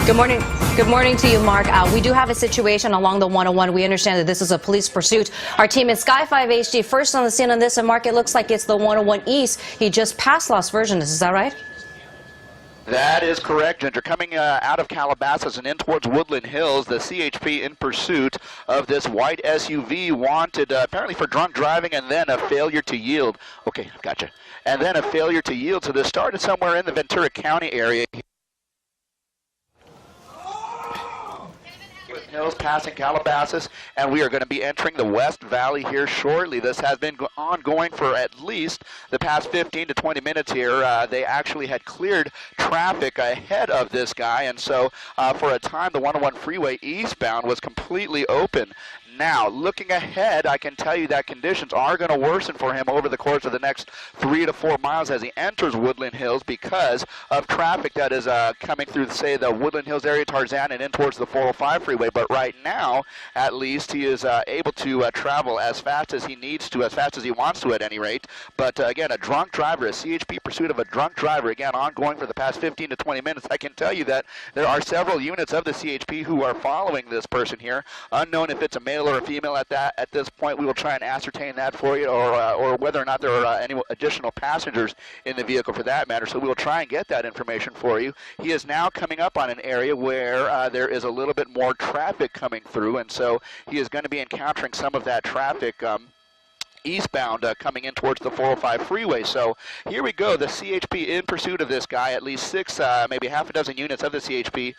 Good morning. Good morning to you, Mark. We do have a situation along the 101. We understand that this is a police pursuit. Our team in Sky 5 HD first on the scene on this, and Mark, it looks like it's the 101 East. He just passed Las Virgenes. Is that right? That is correct, Ginger. Coming out of Calabasas and in towards Woodland Hills, the CHP in pursuit of this white SUV wanted apparently for drunk driving and then a failure to yield. Okay, gotcha. And then a failure to yield. So this started somewhere in the Ventura County area. Hills passing Calabasas, and we are going to be entering the West Valley here shortly. This has been ongoing for at least the past 15 to 20 minutes here. They actually had cleared traffic ahead of this guy, and so for a time the 101 freeway eastbound was completely open. Now, looking ahead, I can tell you that conditions are going to worsen for him over the course of the next 3 to 4 miles as he enters Woodland Hills because of traffic that is coming through, say, the Woodland Hills area, Tarzan, and in towards the 405 freeway. But right now, at least, he is able to travel as fast as he needs to, as fast as he wants to at any rate. But again, a drunk driver, a CHP pursuit of a drunk driver, again, ongoing for the past 15 to 20 minutes. I can tell you that there are several units of the CHP who are following this person here. Unknown if it's a male or a female at this point. We will try and ascertain that for you, or whether or not there are any additional passengers in the vehicle for that matter. So we will try and get that information for you. He is now coming up on an area where there is a little bit more traffic coming through, and so he is going to be encountering some of that traffic eastbound coming in towards the 405 freeway. So here we go, the CHP in pursuit of this guy, at least 6, maybe half a dozen units of the CHP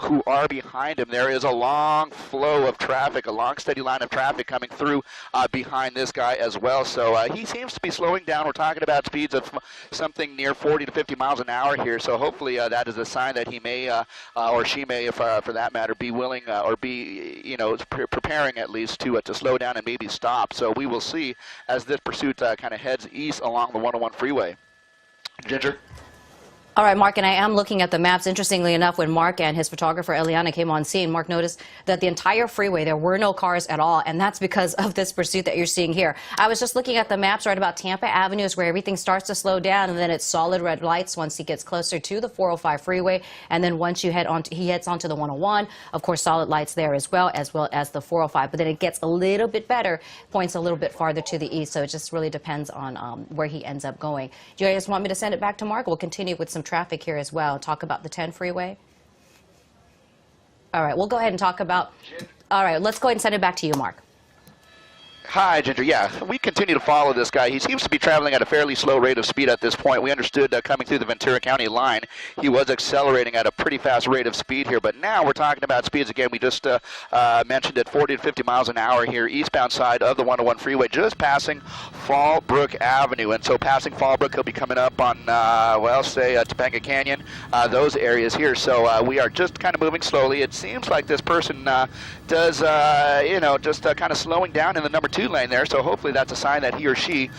who are behind him. There is a long flow of traffic, a long steady line of traffic coming through behind this guy as well. So he seems to be slowing down. We're talking about speeds of something near 40 to 50 miles an hour here. So hopefully that is a sign that he may, or she may, if for that matter, be willing or be, preparing at least to slow down and maybe stop. So we will see as this pursuit kind of heads east along the 101 freeway. Ginger? All right, Mark, and I am looking at the maps. Interestingly enough, when Mark and his photographer Eliana came on scene, Mark noticed that the entire freeway, there were no cars at all, and that's because of this pursuit that you're seeing here. I was just looking at the maps right about Tampa Avenue is where everything starts to slow down, and then it's solid red lights once he gets closer to the 405 freeway, and then once you he heads onto the 101, of course, solid lights there as well as the 405, but then it gets a little bit better, points a little bit farther to the east, so it just really depends on where he ends up going. Do you guys want me to send it back to Mark? We'll continue with some traffic here as well. Talk about the 10 freeway. All right, we'll go ahead and talk about. All right, let's go ahead and send it back to you, Mark. Hi, Ginger. Yeah, we continue to follow this guy. He seems to be traveling at a fairly slow rate of speed at this point. We understood coming through the Ventura County line, he was accelerating at a pretty fast rate of speed here. But now we're talking about speeds again. We just mentioned at 40 to 50 miles an hour here, eastbound side of the 101 freeway, just passing Fallbrook Avenue. And so passing Fallbrook, he'll be coming up on, say Topanga Canyon, those areas here. So we are just kind of moving slowly. It seems like this person does, just kind of slowing down in the number 2 lane there, so hopefully that's a sign that he or she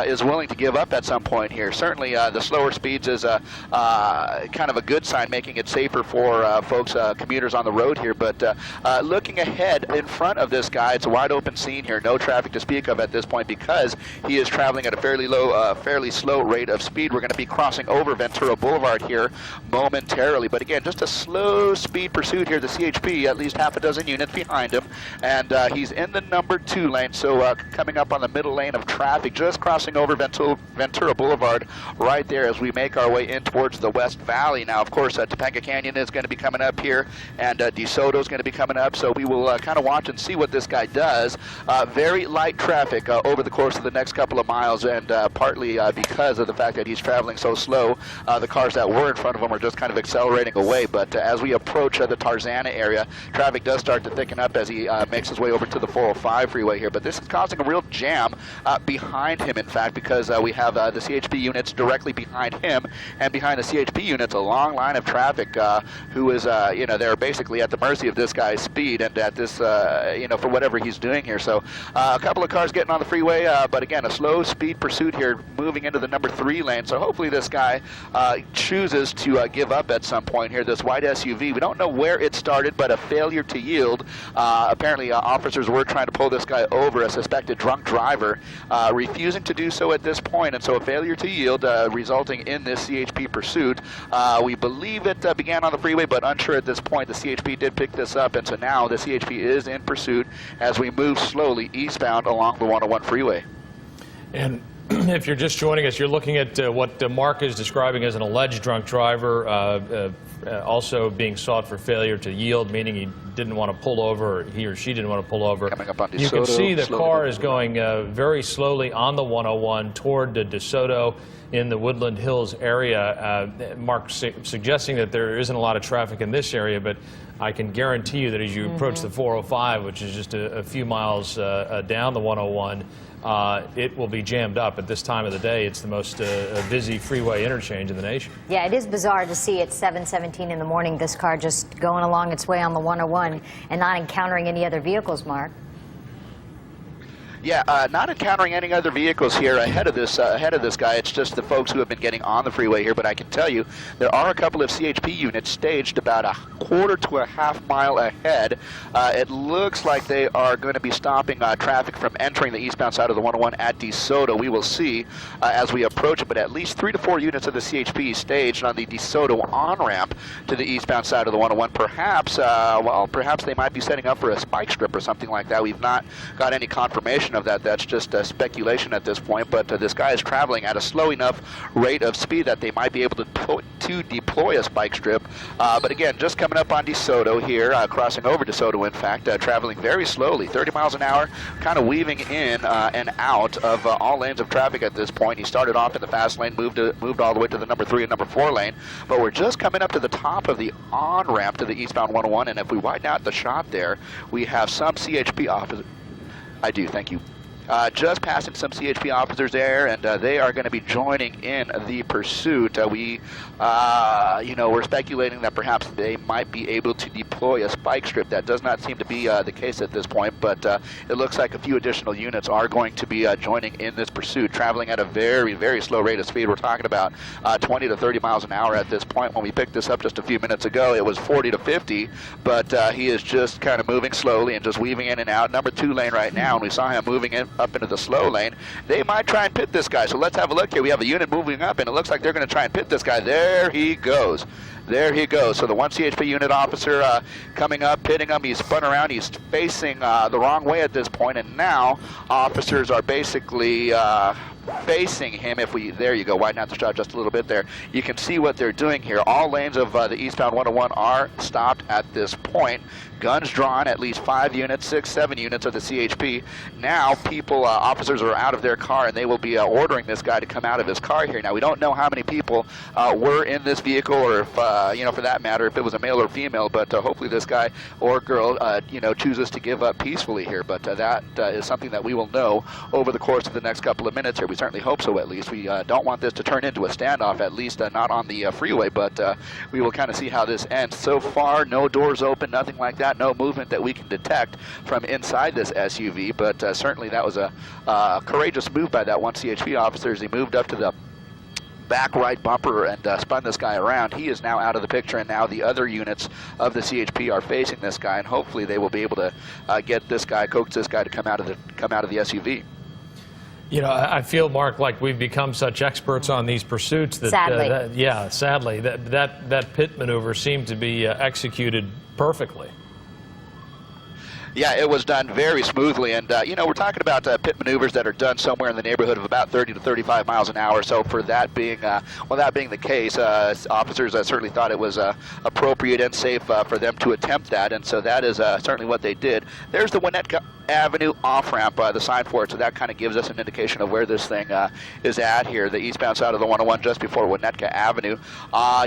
is willing to give up at some point here. Certainly the slower speeds is kind of a good sign, making it safer for folks, commuters on the road here. But looking ahead in front of this guy, it's a wide open scene here, no traffic to speak of at this point because he is traveling at a fairly slow rate of speed. We're going to be crossing over Ventura Boulevard here momentarily, but again, just a slow speed pursuit here. The CHP, at least half a dozen units behind him, and he's in the number 2 lane, so coming up on the middle lane of traffic, just crossing over Ventura Boulevard right there as we make our way in towards the West Valley. Now, of course, Topanga Canyon is going to be coming up here, and DeSoto is going to be coming up, so we will kind of watch and see what this guy does. Very light traffic over the course of the next couple of miles, and partly because of the fact that he's traveling so slow, the cars that were in front of him are just kind of accelerating away. But as we approach the Tarzana area, traffic does start to thicken up as he makes his way over to the 405 freeway here. But this is causing a real jam behind him, in fact, because we have the CHP units directly behind him, and behind the CHP units a long line of traffic who is, they're basically at the mercy of this guy's speed and at this, for whatever he's doing here. So a couple of cars getting on the freeway, but again, a slow speed pursuit here moving into the number 3 lane. So hopefully this guy chooses to give up at some point here, this white SUV. We don't know where it started, but a failure to yield. Apparently officers were trying to pull this guy over as suspected drunk driver, refusing to do so at this point, and so a failure to yield resulting in this CHP pursuit. We believe it began on the freeway, but unsure at this point. The CHP did pick this up, and so now the CHP is in pursuit as we move slowly eastbound along the 101 freeway. And if you're just joining us, you're looking at what Mark is describing as an alleged drunk driver, also being sought for failure to yield, meaning he didn't want to pull over, or he or she didn't want to pull over. Coming up on DeSoto, you can see the car is going very slowly on the 101 toward DeSoto in the Woodland Hills area. Mark suggesting that there isn't a lot of traffic in this area, but I can guarantee you that as you approach the 405, which is just a few miles down the 101, it will be jammed up. At this time of the day, it's the most busy freeway interchange in the nation. Yeah, it is bizarre to see at 7:17 in the morning this car just going along its way on the 101 and not encountering any other vehicles, Mark. Yeah, not encountering any other vehicles here ahead of this guy. It's just the folks who have been getting on the freeway here. But I can tell you, there are a couple of CHP units staged about a quarter to a half mile ahead. It looks like they are going to be stopping traffic from entering the eastbound side of the 101 at DeSoto. We will see as we approach it, but at least 3 to 4 units of the CHP staged on the DeSoto on-ramp to the eastbound side of the 101. Perhaps, well, perhaps they might be setting up for a spike strip or something like that. We've not got any confirmation of that. That's just speculation at this point, but this guy is traveling at a slow enough rate of speed that they might be able to deploy a spike strip. But again, just coming up on DeSoto here, crossing over DeSoto, in fact, traveling very slowly, 30 miles an hour, kind of weaving in and out of all lanes of traffic at this point. He started off in the fast lane, moved all the way to the number 3 and number 4 lane, but we're just coming up to the top of the on-ramp to the eastbound 101, and if we widen out the shot there, we have some CHP officers. I do, thank you. Just passing some CHP officers there, and they are going to be joining in the pursuit. We're speculating that perhaps they might be able to deploy a spike strip. That does not seem to be the case at this point, but it looks like a few additional units are going to be joining in this pursuit, traveling at a very, very slow rate of speed. We're talking about 20 to 30 miles an hour at this point. When we picked this up just a few minutes ago, it was 40 to 50, but he is just kind of moving slowly and just weaving in and out. Number 2 lane right now, and we saw him moving in up into the slow lane. They might try and pit this guy, so let's have a look here. We have a unit moving up, and it looks like they're going to try and pit this guy. There he goes. There he goes. So the 1 CHP unit officer coming up, pitting him. He's spun around. He's facing the wrong way at this point, and now officers are basically facing him. There you go, widen out the shot just a little bit there. You can see what they're doing here. All lanes of the eastbound 101 are stopped at this point. Guns drawn, at least 5 units, 6, 7 units of the CHP. Now officers are out of their car, and they will be ordering this guy to come out of his car here. Now, we don't know how many people were in this vehicle, or if, for that matter, if it was a male or female, but hopefully this guy or girl, chooses to give up peacefully here. But that is something that we will know over the course of the next couple of minutes here. We certainly hope so, at least. We don't want this to turn into a standoff, at least not on the freeway, but we will kind of see how this ends. So far, no doors open, nothing like that, no movement that we can detect from inside this SUV, but certainly that was a courageous move by that 1 CHP officer as he moved up to the back right bumper and spun this guy around. He is now out of the picture, and now the other units of the CHP are facing this guy, and hopefully they will be able to get this guy, coax this guy to come out of the SUV. You know, I feel, Mark, like we've become such experts on these pursuits that, sadly, sadly, that pit maneuver seemed to be executed perfectly. Yeah, it was done very smoothly, and we're talking about pit maneuvers that are done somewhere in the neighborhood of about 30 to 35 miles an hour. So for that being, that being the case, officers certainly thought it was appropriate and safe for them to attempt that, and so that is certainly what they did. There's the Winnetka Avenue off-ramp, the sign for it, so that kind of gives us an indication of where this thing is at here, the eastbound side of the 101 just before Winnetka Avenue.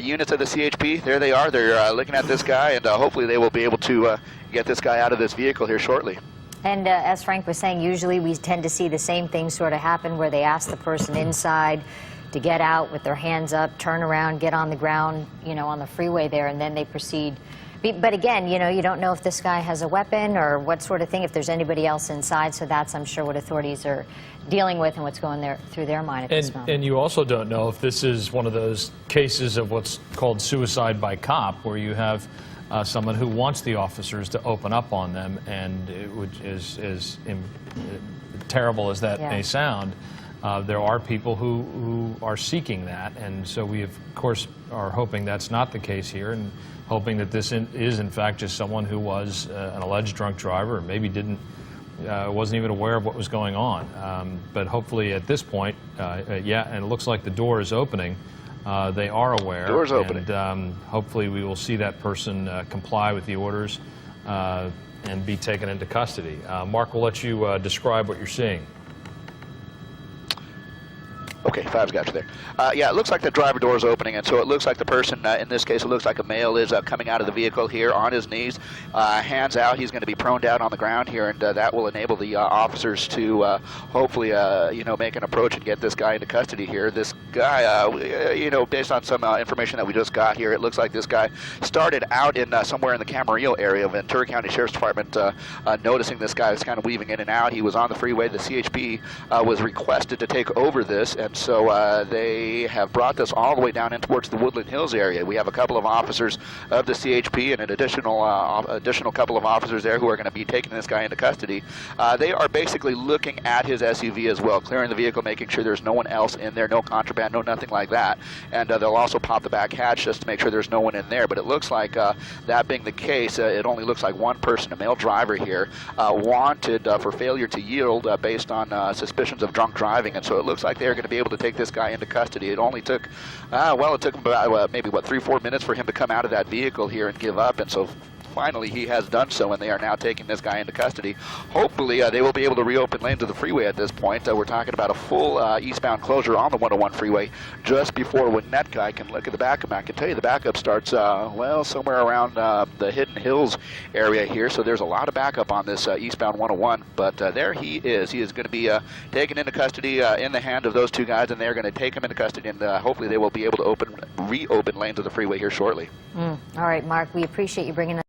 Units of the CHP, there they are. They're looking at this guy, and hopefully they will be able to get this guy out of this vehicle here shortly. And as Frank was saying, usually we tend to see the same thing sort of happen where they ask the person inside to get out with their hands up, turn around, get on the ground, you know, on the freeway there, and then they proceed. But again, you know, you don't know if this guy has a weapon or what sort of thing, if there's anybody else inside, so that's, I'm sure, what authorities are dealing with and what's going through their mind at this moment. And you also don't know if this is one of those cases of what's called suicide by cop, where you have someone who wants the officers to open up on them, and which is terrible as that may sound. There are people who are seeking that, and so we, of course, are hoping that's not the case here, and hoping that this is, in fact, just someone who was an alleged drunk driver, or maybe wasn't even aware of what was going on. But hopefully at this point, yeah, and it looks like the door is opening. They are aware. Door's opening. And hopefully we will see that person comply with the orders and be taken into custody. Mark will let you describe what you're seeing. Okay, Five's got you there. Yeah, it looks like the driver door is opening, and so it looks like the person, in this case, it looks like a male is coming out of the vehicle here on his knees, hands out. He's going to be prone down on the ground here, and that will enable the officers to hopefully, you know, make an approach and get this guy into custody here. This guy, you know, based on some information that we just got here, it looks like this guy started out in somewhere in the Camarillo area of Ventura County Sheriff's Department, noticing this guy was kind of weaving in and out. He was on the freeway. The CHP was requested to take over this, and so they have brought this all the way down in towards the Woodland Hills area. We have a couple of officers of the CHP and an additional couple of officers there who are going to be taking this guy into custody. They are basically looking at his SUV as well, clearing the vehicle, making sure there's no one else in there, no contraband, no nothing like that. And they'll also pop the back hatch just to make sure there's no one in there. But it looks like, that being the case, it only looks like one person, a male driver here, wanted for failure to yield based on suspicions of drunk driving. And so it looks like they're going to be able to take this guy into custody. It only took, well, it took him about maybe, 3-4 minutes for him to come out of that vehicle here and give up. And so finally he has done so, and they are now taking this guy into custody. Hopefully they will be able to reopen lanes of the freeway at this point. We're talking about a full eastbound closure on the 101 freeway just before when that guy can look at the backup. I can tell you the backup starts, well, somewhere around the Hidden Hills area here, so there's a lot of backup on this eastbound 101, but there he is. He is going to be taken into custody in the hand of those two guys, and they're going to take him into custody, and hopefully they will be able to reopen lanes of the freeway here shortly. All right, Mark, we appreciate you bringing us